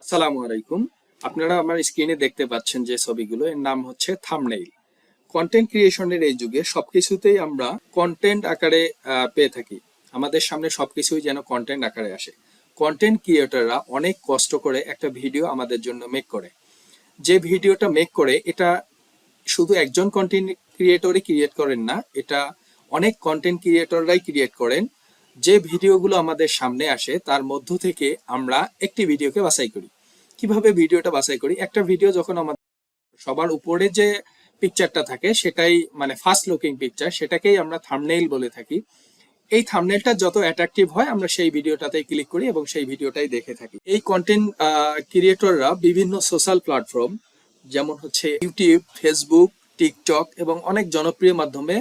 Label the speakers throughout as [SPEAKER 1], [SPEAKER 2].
[SPEAKER 1] আসসালামু আলাইকুম। আপনারা আমার স্ক্রিনে দেখতে পাচ্ছেন যে ছবিগুলো, এর নাম হচ্ছে থাম্বনেইল। কন্টেন্ট ক্রিয়েশনের এই যুগে সবকিছুতেই আমরা কন্টেন্ট আকারে পেয়ে থাকি। আমাদের সামনে সবকিছুই যেন কন্টেন্ট আকারে আসে। কন্টেন্ট ক্রিয়েটররা অনেক কষ্ট করে একটা ভিডিও আমাদের জন্য মেক করে। যে ভিডিওটা মেক করে এটা শুধু একজন কন্টেন্ট ক্রিয়েটরই ক্রিয়েট করেন না, এটা অনেক কন্টেন্ট ক্রিয়েটররাই ক্রিয়েট করেন। যে ভিডিওগুলো আমাদের সামনে আসে তার মধ্য থেকে আমরা একটি ভিডিওকে বাছাই করি। কিভাবে ভিডিওটা বাছাই করি? একটা ভিডিও যখন আমাদের সবার উপরে যে পিকচারটা থাকে সেটাই মানে ফার্স্ট লুকিং পিকচার, সেটাকেই আমরা থাম্বনেইল বলে থাকি। এই থাম্বনেইলটা যত অ্যাট্রাকটিভ হয় আমরা সেই ভিডিওটাতে ক্লিক করি এবং সেই ভিডিওটাই দেখে থাকি। এই কন্টেন্ট ক্রিয়েটররা বিভিন্ন সোশ্যাল প্ল্যাটফর্ম যেমন হচ্ছে ইউটিউব, ফেসবুক, টিকটক এবং অনেক জনপ্রিয় মাধ্যমে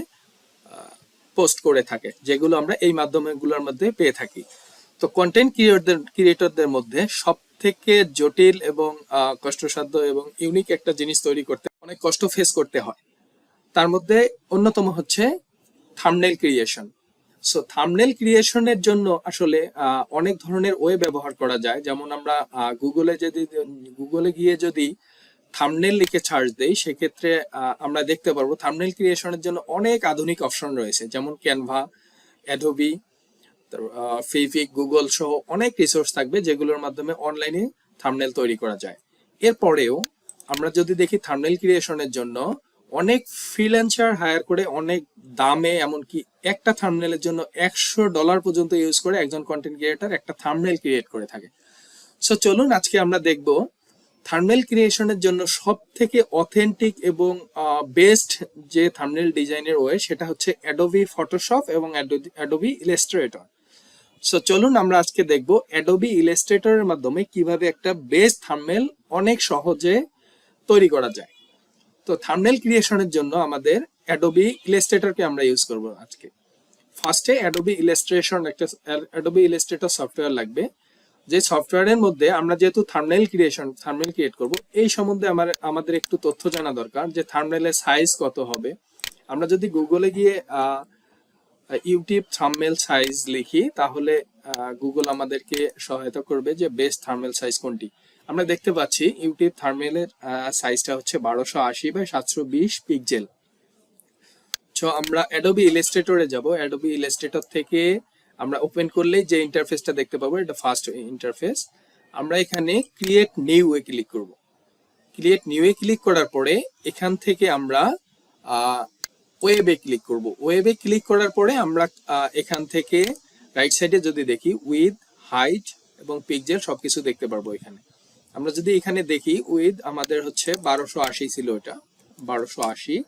[SPEAKER 1] পোস্ট করে থাকে, যেগুলো আমরা এই মাধ্যমগুলোর মধ্যে পেয়ে থাকি। তো কন্টেন্ট ক্রিয়েটরদের মধ্যে সব থেকে জটিল এবং কষ্টসাধ্য এবং ইউনিক একটা জিনিস তৈরি করতে অনেক কষ্ট ফেস করতে হয়। তার মধ্যে অন্যতম হচ্ছে থাম্বনেইল ক্রিয়েশন। সো থাম্বনেইল ক্রিয়েশনের জন্য আসলে অনেক ধরনের ওয়ে ব্যবহার করা যায়। যেমন আমরা গুগলে গিয়ে যদি থাম্বনেইল লিখে সার্চ দেই, সেক্ষেত্রে আমরা দেখতে পারবো থাম্বনেইল ক্রিয়েশনের জন্য অনেক আধুনিক অপশন রয়েছে, যেমন ক্যানভা, অ্যাডোবি, ফেভিক, গুগল সহ অনেক রিসোর্স থাকবে যেগুলোর মাধ্যমে অনলাইনে থাম্বনেইল তৈরি করা যায়। এরপরেও আমরা যদি দেখি থাম্বনেইল ক্রিয়েশনের জন্য অনেক ফ্রিল্যান্সার হায়ার করে অনেক দামে, এমনকি একটা থাম্বনেইলের জন্য $100 পর্যন্ত ইউজ করে একজন কন্টেন্ট ক্রিয়েটর একটা থাম্বনেইল ক্রিয়েট করে থাকে। সো চলুন আজকে আমরা দেখব থাম্বনেইল ক্রিয়েশনের জন্য সব থেকে অথেন্টিক এবং বেস্ট যে থাম্বনেইল ডিজাইনের ওয়ে, সেটা হচ্ছে অ্যাডোবি ফটোশপ এবং অ্যাডোবি ইলাস্ট্রেটর। সো চলুন আমরা আজকে দেখব অ্যাডোবি ইলাস্ট্রেটরের মাধ্যমে কিভাবে একটা বেস্ট থাম্বনেইল অনেক সহজে তৈরি করা যায়। তো থাম্বনেইল ক্রিয়েশনের জন্য আমাদের অ্যাডোবি ইলাস্ট্রেটরকে আমরা ইউজ করব আজকে। ফার্স্টে অ্যাডোবি ইলাস্ট্রেটর সফটওয়্যার লাগবে। যে সফটওয়্যারের মধ্যে আমরা যেহেতু থাম্বনেইল ক্রিয়েট করব, এই সম্বন্ধে আমাদের একটু তথ্য জানা দরকার যে থাম্বনেইলের সাইজ কত হবে। আমরা যদি গুগলে গিয়ে ইউটিউব থাম্বনেইল সাইজ লিখি, তাহলে গুগল আমাদেরকে সহায়তা করবে যে বেস্ট থাম্বনেইল সাইজ কোনটি। আমরা দেখতে পাচ্ছি ইউটিউব থাম্বনেইলের সাইজটা হচ্ছে 1280x720 পিক্সেল। সো আমরা অ্যাডোবি ইলাস্ট্রেটরে যাব। অ্যাডোবি ইলাস্ট্রেটর থেকে আমরা ওপেন করলেই যে ইন্টারফেসটা দেখতে পাবো, এটা ফার্স্ট ইন্টারফেস। আমরা এখানে ক্রিয়েট নিউ এ ক্লিক করব। ক্রিয়েট নিউ এ ক্লিক করার পরে এখান থেকে আমরা ওয়েবে ক্লিক করব। ওয়েবে ক্লিক করার পরে আমরা এখান থেকে রাইট সাইডে যদি দেখি উইথ, হাইট এবং পিক্সেল সবকিছু দেখতে পারবো এখানে। আমরা যদি এখানে দেখি উইথ আমাদের হচ্ছে 1280 ছিল, এটা 1280,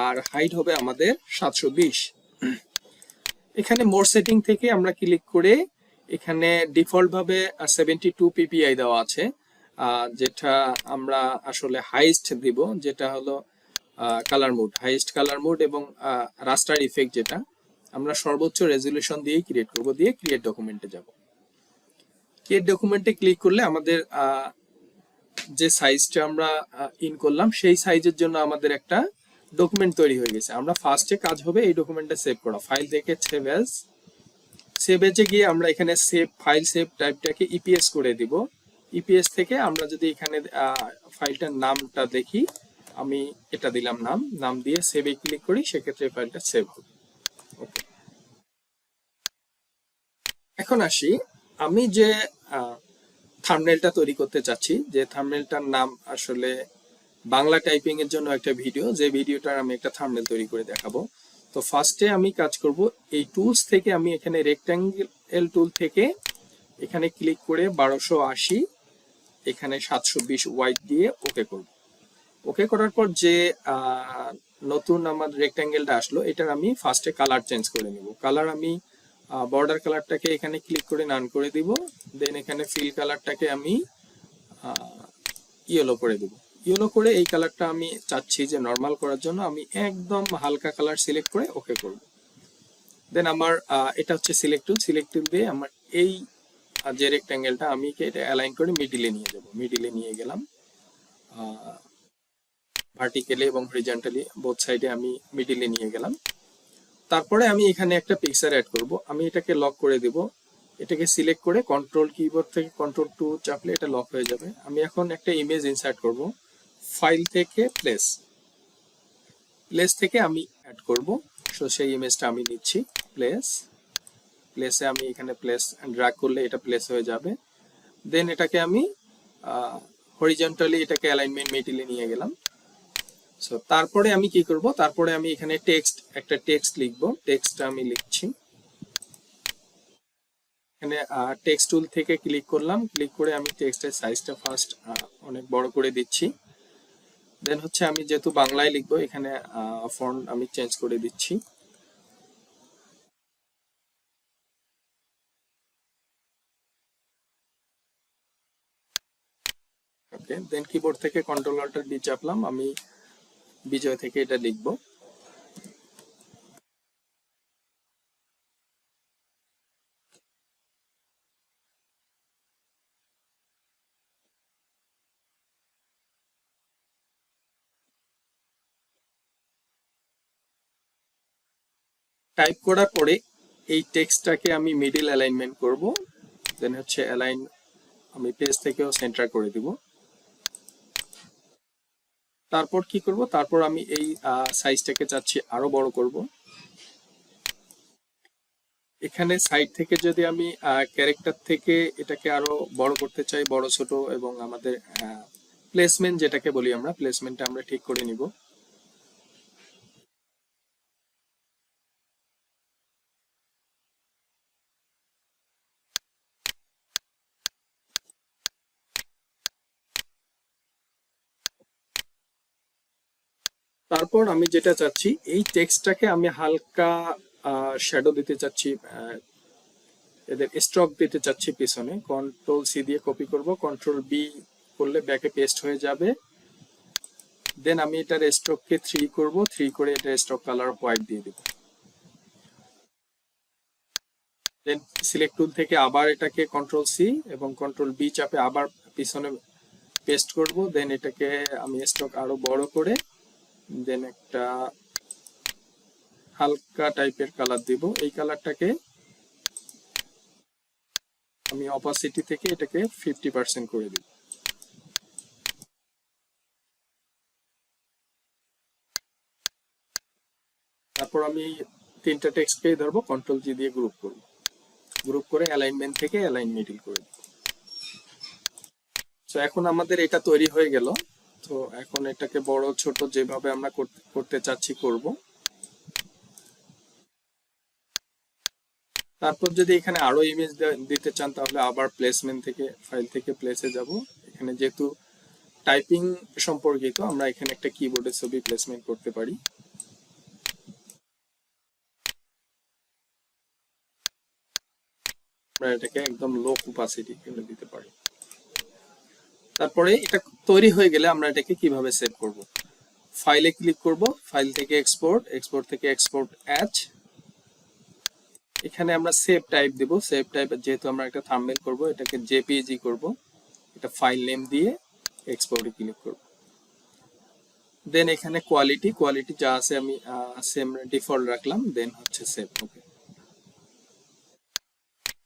[SPEAKER 1] আর হাইট হবে আমাদের 720। এখানে মোর সেটিং থেকে আমরা ক্লিক করে এখানে ডিফল্ট ভাবে 72 ppi দেওয়া আছে, যেটা আমরা আসলে হাইস্ট দিব, যেটা হলো কালার মোড, হাইস্ট কালার মোড এবং রাস্টার ইফেক্ট, যেটা আমরা সর্বোচ্চ রেজলিউশন দিয়েই ক্রিয়েট করব। দিয়ে ক্রিয়েট ডকুমেন্টে যাব। ক্রিয়েট ডকুমেন্টে ক্লিক করলে আমাদের যে সাইজটা আমরা ইন করলাম সেই সাইজের জন্য আমাদের একটা ডকুমেন্ট তৈরি হয়ে গেছে। আমরা ফার্স্টে কাজ হবে এই ডকুমেন্টটা সেভ করা। ফাইল থেকে সেভ এজে গিয়ে আমরা এখানে ফাইল সেভ টাইপটাকে ইপিএস করে দিব। ইপিএস থেকে আমরা যদি এখানে ফাইলটার নামটা দেখি, আমি এটা দিলাম নাম দিয়ে সেভে ক্লিক করি, সেক্ষেত্রে ফাইলটা সেভ হবে। ওকে, এখন আসি আমি যে থাম্বনেইলটা তৈরি করতে চাচ্ছি, যে থাম্বনেইলটার নাম আসলে বাংলা টাইপিং এর জন্য একটা ভিডিও, যে ভিডিওটার আমি একটা থাম্বনেইল তৈরি করে দেখাবো। তো ফার্স্টে আমি কাজ করব এই টুলস থেকে, আমি এখানে রেক্ট্যাঙ্গেল টুল থেকে এখানে ক্লিক করে 1280 এখানে 720 ওয়াইড দিয়ে ওকে করব। ওকে করার পর যে নতুন আমার রেক্ট্যাঙ্গেলটা আসলো, এটার আমি ফার্স্টে কালার চেঞ্জ করে নিব। কালার আমি বর্ডার কালারটাকে এখানে ক্লিক করে নান করে দিব। দেন এখানে ফিল কালারটাকে আমি ইয়েলো করে দিব। ইয়েলো করে এই কালারটা আমি চাচ্ছি যে নর্মাল করার জন্য আমি একদম হালকা কালার সিলেক্ট করে ওকে করব। দেন আমার এটা হচ্ছে সিলেক্ট টুল দিয়ে আমার এই যে রেক্ট্যাঙ্গেলটা আমি এটা অ্যালাইন করে মিডিলে নিয়ে যাব। মিডিলে নিয়ে গেলাম, ভার্টিক্যালি এবং হরিজন্টালি বোথ সাইডে আমি মিডিলে নিয়ে গেলাম। তারপরে আমি এখানে একটা পিকচার অ্যাড করব। আমি এটাকে লক করে দেব এটাকে সিলেক্ট করে কন্ট্রোল কিবোর্ড থেকে কন্ট্রোল টু চাপলে এটা লক হয়ে যাবে। আমি এখন একটা ইমেজ ইনসার্ট করব, ফাইল থেকে প্লেস, প্লেস থেকে আমি অ্যাড করব। সো সেই ইমেজটা আমি নিচ্ছি, প্লেস, প্লেসে আমি এখানে প্লেস ড্র্যাগ করলে এটা প্লেস হয়ে যাবে। দেন এটাকে আমি হরিজন্টালি এটাকে অ্যালাইনমেন্ট মিডিলে নিয়ে গেলাম। সো তারপরে আমি কি করব, তারপরে আমি এখানে একটা টেক্সট লিখব। টেক্সটটা আমি লিখছি, এখানে টেক্সট টুল থেকে ক্লিক করলাম, ক্লিক করে আমি টেক্সটের সাইজটা ফার্স্ট অনেক বড় করে দিচ্ছি। দেন হচ্ছে আমি যেহেতু বাংলায় লিখবো, এখানে ফন্ট আমি চেঞ্জ করে দিচ্ছি। ওকে, দেন কিবোর্ড থেকে কন্ট্রোল অল্টার ডি চাপলাম, আমি বিজয় থেকে এটা লিখবো। টাইপ করার পরে এই টেক্সটটাকে আমি মিডিল অ্যালাইনমেন্ট করব। দেন হচ্ছে অ্যালাইন আমি পেজ থেকেও সেন্টার করে দিব। তারপর কি করব, তারপর আমি এই সাইজটাকে চাচ্ছি আরো বড় করব। এখানে সাইড থেকে যদি আমি ক্যারেক্টার থেকে এটাকে আরো বড় করতে চাই, বড় ছোট, এবং আমাদের প্লেসমেন্ট যেটাকে বলি আমরা, প্লেসমেন্টটা আমরা ঠিক করে নিব। তারপর আমি যেটা চাচ্ছি, এই টেক্সটটাকে আমি হালকা শ্যাডো দিতে চাচ্ছি, এদের স্ট্রোক দিতে চাচ্ছি পিছনে। কন্ট্রোল সি দিয়ে কপি করব, কন্ট্রোল বি করলে ব্যাকে পেস্ট হয়ে যাবে। দেন আমি এটার স্ট্রোককে 3 করব, 3 করে এটার স্ট্রোক কালার হোয়াইট দিয়ে দেব। দেন সিলেক্ট টুল থেকে আবার এটাকে কন্ট্রোল সি এবং কন্ট্রোল বি চাপে আবার পিছনে পেস্ট করব। দেন এটাকে আমি স্ট্রোক আরো বড় করে দেন একটা হালকা টাইপের কালার দিব। এই কালারটাকে আমি অপাসিটি থেকে এটাকে 50% করে দিব। তারপর আমি তিনটা টেক্সটকেই ধরবো, কন্ট্রোল জি দিয়ে গ্রুপ করব, গ্রুপ করে অ্যালাইনমেন্ট থেকে অ্যালাইন মিডল করে দিব। তো এখন আমাদের এটা তৈরি হয়ে গেল। তো এখন এটাকে বড় ছোট যেভাবে আমরা করতে চাচ্ছি করব। তারপর যদি এখানে আরো ইমেজ দিতে চান, তাহলে আবার প্লেসমেন্ট থেকে ফাইল থেকে প্লেসে যাব। এখানে যেহেতু টাইপিং সম্পর্কিত, আমরা এখানে একটা কিবোর্ডের ছবি প্লেসমেন্ট করতে পারি। আমরা এটাকে একদম লো অপাসিটি করে দিতে পারি। তারপরে এটা তৈরি হয়ে গেলে আমরা এটাকে কিভাবে সেভ করব, ফাইলে ক্লিক করব, ফাইল থেকে এক্সপোর্ট, এক্সপোর্ট থেকে এক্সপোর্ট অ্যাজ। এখানে আমরা সেভ টাইপ দেব, সেভ টাইপ যেহেতু আমরা একটা থাম্বনেল করব, এটাকে জেপিইজি করব। এটা ফাইল নেম দিয়ে এক্সপোর্টে ক্লিক করব। দেন এখানে কোয়ালিটি যা আছে আমি সেম ডিফল্ট রাখলাম। দেন হচ্ছে সেভ। ওকে,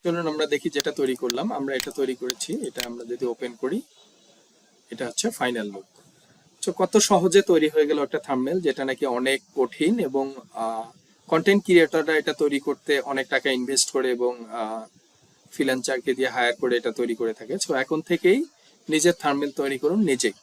[SPEAKER 1] চলুন আমরা দেখি যেটা তৈরি করলাম। আমরা এটা তৈরি করেছি, এটা আমরা যদি ওপেন করি, এটা হচ্ছে ফাইনাল লুক। তো কত সহজে তৈরি হয়ে গেল একটা থাম্বনেল, যেটা নাকি অনেক কঠিন, এবং কন্টেন্ট ক্রিয়েটররা এটা তৈরি করতে অনেক টাকা ইনভেস্ট করে এবং ফ্রিল্যান্সারকে দিয়ে হায়ার করে এটা তৈরি করে থাকে। সো এখন থেকেই নিজের থাম্বনেল তৈরি করুন নিজেই।